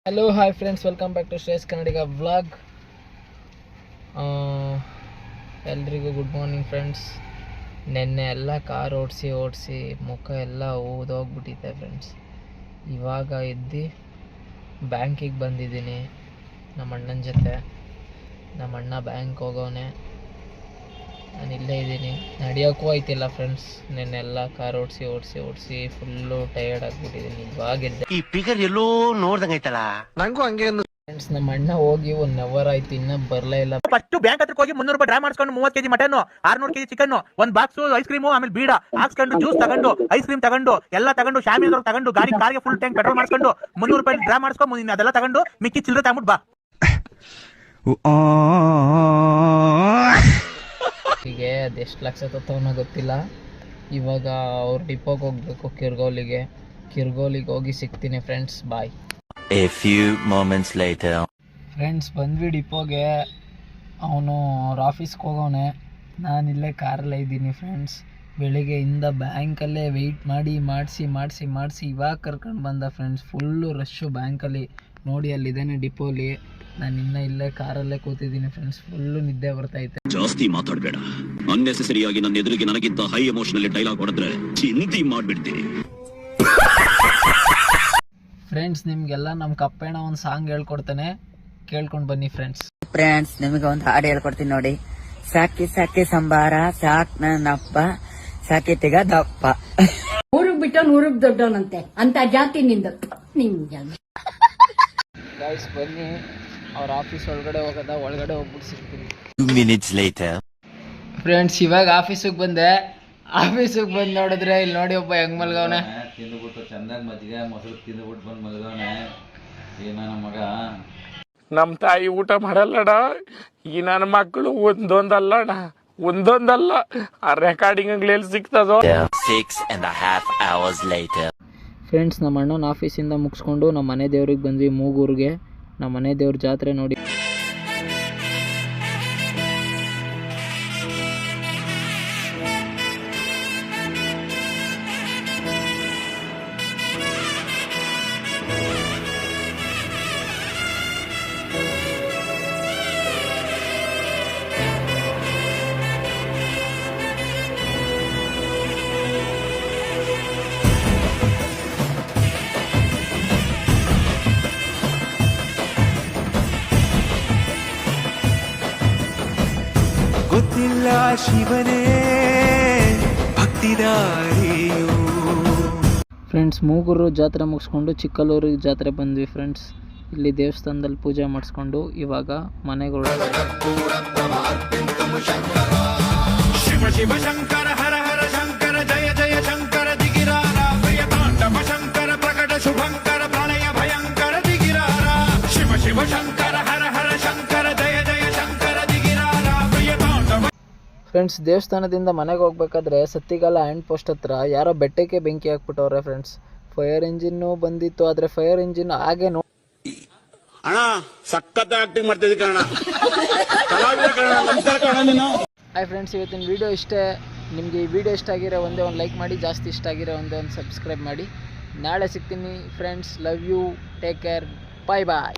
Hello hi friends, welcome back to Shreyas Kannadiga vlog. ಎಲ್ರಿಗೂ good morning friends. ನೆನ್ನೆ ಎಲ್ಲ car ಓಡಿಸಿ ಮುಖ ಎಲ್ಲ ಊದೋಗ್ಬಿಟ್ಟಿದೆ ಫ್ರೆಂಡ್ಸ್. ಇವಾಗ ಎದ್ದು ಬ್ಯಾಂಕಿಗೆ ಬಂದಿದ್ದೀನಿ ನಮ್ಮ ಅಣ್ಣನ ಜೊತೆ. ನಮ್ಮ ಅಣ್ಣ ಬ್ಯಾಂಕ್ ಹೋಗೋನೆ, ನಾನು ಇಲ್ಲೇ ಇದ್ದೀನಿ. ನಡೆಯೋಕ್ಕೂ ಆಯ್ತಿಲ್ಲ ಫ್ರೆಂಡ್ಸ್. ನೆನ್ನೆಲ್ಲ ಕಾರ್ ಓಡಿಸಿ ಫುಲ್ಲು ಟಯರ್ಡ್ ಆಗಿಬಿಟ್ಟಿದ್ದೀನಿ. ಇವಾಗೆದ್ದೆ. ಈ ಫಿಗರ್ ಎಲ್ಲೋ ನೋಡ್ದಂಗೈತಲ್ಲ, ನಂಗೂ ಹಂಗೆ ಫ್ರೆಂಡ್ಸ್. ನಮ್ಮ ಅಣ್ಣ ಹೋಗಿ 1 hour ಆಯ್ತು, ಇನ್ನೂ ಬರಲೇ ಇಲ್ಲ. ಫಸ್ಟ್ ಬ್ಯಾಂಕ್ ಹತ್ರಕ್ಕೆ ಹೋಗಿ 300 ರೂಪಾಯಿ ಡ್ರಾ ಮಾಡಿಸ್ಕೊಂಡು 30 kg ಮಟನ್, 600 kg ಚಿಕನ್, ಒಂದು ಬಾಕ್ಸ್ ಐಸ್ ಕ್ರೀಮು, ಆಮೇಲೆ ಬೀಡ ಹಾಕ್ಸ್ಕೊಂಡು ಜ್ಯೂಸ್ ತಗೊಂಡು ಐಸ್ ಕ್ರೀಮ್ ತಗೊಂಡು ಎಲ್ಲ ತಗೊಂಡು ಶಾಮಿಲ್ ತಗೊಂಡು ಕಾರ್ಗೆ ಫುಲ್ ಟ್ಯಾಂಕ್ ಪೆಟ್ರೋಲ್ ಮಾಡಿಸ್ಕೊಂಡು 300 ರೂಪಾಯಿ ಡ್ರಾ ಮಾಡಿಸ್ಕೊಂಡು ಅದೆಲ್ಲ ತಗೊಂಡು ಮಿಕ್ಕಿ ಚಿಲ್ಲರೆ ತಗೊಂಡು ಬಾ. ಹೀಗೆ ಅದೆಷ್ಟು ಲಕ್ಷ ತತ್ತವನ್ನ ಗೊತ್ತಿಲ್ಲ. ಇವಾಗ ಅವ್ರ ಡಿಪೋಗೆ ಹೋಗ್ಬೇಕು, ಕಿರ್ಗೋಲಿಗೆ ಹೋಗಿ ಸಿಗ್ತೀನಿ friends. Bye. A few moments later. Friends, ಬಂದ್ವಿ ಡಿಪೋಗೆ. ಅವನು ಅವ್ರ ಆಫೀಸ್ಗೆ ಹೋಗೋನೆ, ನಾನಿಲ್ಲೇ ಕಾರಲ್ಲೇ ಇದ್ದೀನಿ ಫ್ರೆಂಡ್ಸ್. ಬೆಳಿಗ್ಗೆಯಿಂದ ಬ್ಯಾಂಕಲ್ಲೇ ವೆಯ್ಟ್ ಮಾಡಿಸಿ ಇವಾಗ ಕರ್ಕೊಂಡು ಬಂದ ಫ್ರೆಂಡ್ಸ್. ಫುಲ್ಲು ರಶ್ಶು ಬ್ಯಾಂಕಲ್ಲಿ. ನೋಡಿ ಅಲ್ಲಿದ್ದೇನೆ ಡಿಪೋಲಿ. ನಾನು ಇನ್ನೂ ಇಲ್ಲೇ ಕಾರಲ್ಲೇ ಕೂತಿದ್ದೀನಿ ಫ್ರೆಂಡ್ಸ್. ಫುಲ್ಲು ನಿದ್ದೆ ಬರ್ತೈತೆ. ಜಾಸ್ತಿ ಮಾತಾಡಬೇಡ. ಅನ್ನೆಸೆಸರಿ ಆಗಿ ನನ್ನ ಎದುರಿಗೆ ನನಗಿಂತ ಹೈ ಎಮೋಷನಲ್ ಡೈಲಾಗ್ ಹೊಡೆದ್ರೆ ಚಿಂತೆ ಮಾಡ್ಬಿಡ್ತೀನಿ. ಫ್ರೆಂಡ್ಸ್, ನಿಮಗೆಲ್ಲ ನಮ್ಮ ಕಪ್ಪಣ್ಣ ಒಂದು ಸಾಂಗ್ ಹೇಳ್ಕೊಡ್ತಾನೆ, ಕೇಳ್ಕೊಂಡು ಬನ್ನಿ ಫ್ರೆಂಡ್ಸ್. ನಿಮಗೆ ಒಂದು ಹಾಡು ಹೇಳ್ಕೊಡ್ತೀನಿ ನೋಡಿ. ಸಾಕಿ ಸಂಬಾರ ಸಾಕ್ ನನ್ನಪ್ಪ, ಸಾಕಿತಿಗ ದಪ್ಪ. ಊರಿಗೆ ಬಿಟ್ಟು ನೂರಿಗೆ ದೊಡ್ಡವನಂತೆ ಅಂತ ಜಾತಿ ನಿಂದ ನಿಮ್ಗೆ. ಗೈಸ್ ಬನ್ನಿ, ಅವ್ರ ಆಫೀಸ್ ಒಳಗಡೆ ಹೋಗ್ಬಿಟ್ಟು ಸಿಗ್ತೀನಿ. 2 minutes later. ಫ್ರೆಂಡ್ಸ್, ಇವಾಗ ಆಫೀಸಿಗೆ ಬಂದೆ ನೋಡಿದ್ರೆ ಇಲ್ಲಿ ನೋಡಿ ಒಬ್ಬ ಹೆಂಗ್ ಮಲ್ಗವನೆ. ತಿಂದುಬಿಟ್ಟು ಚಂದಾಗಿ ಮಜ್ಜಿಗೆ ಮೊಸರು ತಿಂದುಬಿಟ್ಟು ಬಂದು ಮಲ್ಗವನೆ. ಏನ ನಮ್ಮ ಮಗ, ನಮ್ಮ ತಾಯಿ ಊಟ ಮಾಡಲ್ಲಡ. ಈ ನನ್ನ ಮಕ್ಕಳು ಒಂದೊಂದಲ್ಲ ಆ ರೆಕಾರ್ಡಿಂಗ್ ಎಲ್ಲಿ ಸಿಗ್ತದೋ. 6.5 hours later. ಫ್ರೆಂಡ್ಸ್, ನಮ್ಮ ಅಣ್ಣನ ಆಫೀಸಿಂದ ಮುಗಿಸ್ಕೊಂಡು ನಮ್ಮ ಮನೆ ದೇವ್ರಿಗೆ ಬಂದ್ವಿ, ಮೂಗೂರಿಗೆ. ನಮ್ಮ ಮನೆ ದೇವ್ರ ಜಾತ್ರೆ ನೋಡಿ. ಗೊತ್ತಿಲ್ಲ ಶಿವನೇ ಭಕ್ತಿದಾರಿಯೋ. ಫ್ರೆಂಡ್ಸ್, ಮೂಗೂರು ಜಾತ್ರೆ ಮುಗಿಸ್ಕೊಂಡು ಚಿಕ್ಕಲ್ಲೂರಿಗೆ ಜಾತ್ರೆ ಬಂದ್ವಿ ಫ್ರೆಂಡ್ಸ್. ಇಲ್ಲಿ ದೇವಸ್ಥಾನದಲ್ಲಿ ಪೂಜೆ ಮಾಡಿಸ್ಕೊಂಡು ಇವಾಗ ಮನೆಗಳು. ಶಿವ ಶಿವ ಶಂಕರ ಹರ ಹರ ಶಂಕರ ಜಯ ಜಯ ಶಂಕರ ದಿಗಿರಾರ ಪ್ರಿಯ ತಾಂಡವ ಶಂಕರ ಪ್ರಕಟ ಶುಭಂಕರ ಪ್ರಳಯ ಭಯಂಕರ ದಿಗಿರಾರ. ಶಿವ ಶಿವ ಶಂಕರ ಹರ ಹರ ಶಂಕರ ಜಯ ಜಯ ಶಂಕರ ದಿಗಿರಾರ ಪ್ರಿಯ ತಾಂಡವ. ಫ್ರೆಂಡ್ಸ್, ದೇವಸ್ಥಾನದಿಂದ ಮನೆಗೆ ಹೋಗ್ಬೇಕಾದ್ರೆ ಸತ್ತಿಗಾಲ ಹ್ಯಾಂಡ್ ಪೋಸ್ಟ್ ಹತ್ರ ಯಾರೋ ಬೆಟ್ಟಕ್ಕೆ ಬೆಂಕಿ ಹಾಕ್ಬಿಟ್ಟವ್ರೆ ಫ್ರೆಂಡ್ಸ್. ಫೈರ್ ಇಂಜಿನ್ನು ಬಂದಿತ್ತು, ಆದರೆ ಫೈರ್ ಇಂಜಿನ್ ಹಾಗೆ ಅಣ್ಣ ಸಖತ್ ಆಕ್ಟಿಂಗ್ ಮಾಡ್ತಿದ್ದೆ ಕಣ. ಹಾಯ್ ಫ್ರೆಂಡ್ಸ್, ಇವತ್ತಿನ ವಿಡಿಯೋ ಇಷ್ಟೇ. ನಿಮಗೆ ಈ ವಿಡಿಯೋ ಇಷ್ಟ ಆಗಿರೋ ಒಂದೇ ಒಂದು ಲೈಕ್ ಮಾಡಿ, ಜಾಸ್ತಿ ಇಷ್ಟ ಆಗಿರೋ ಒಂದೇ ಒಂದು ಸಬ್ಸ್ಕ್ರೈಬ್ ಮಾಡಿ. ನಾಳೆ ಸಿಗ್ತೀನಿ friends. Love you, take care, bye.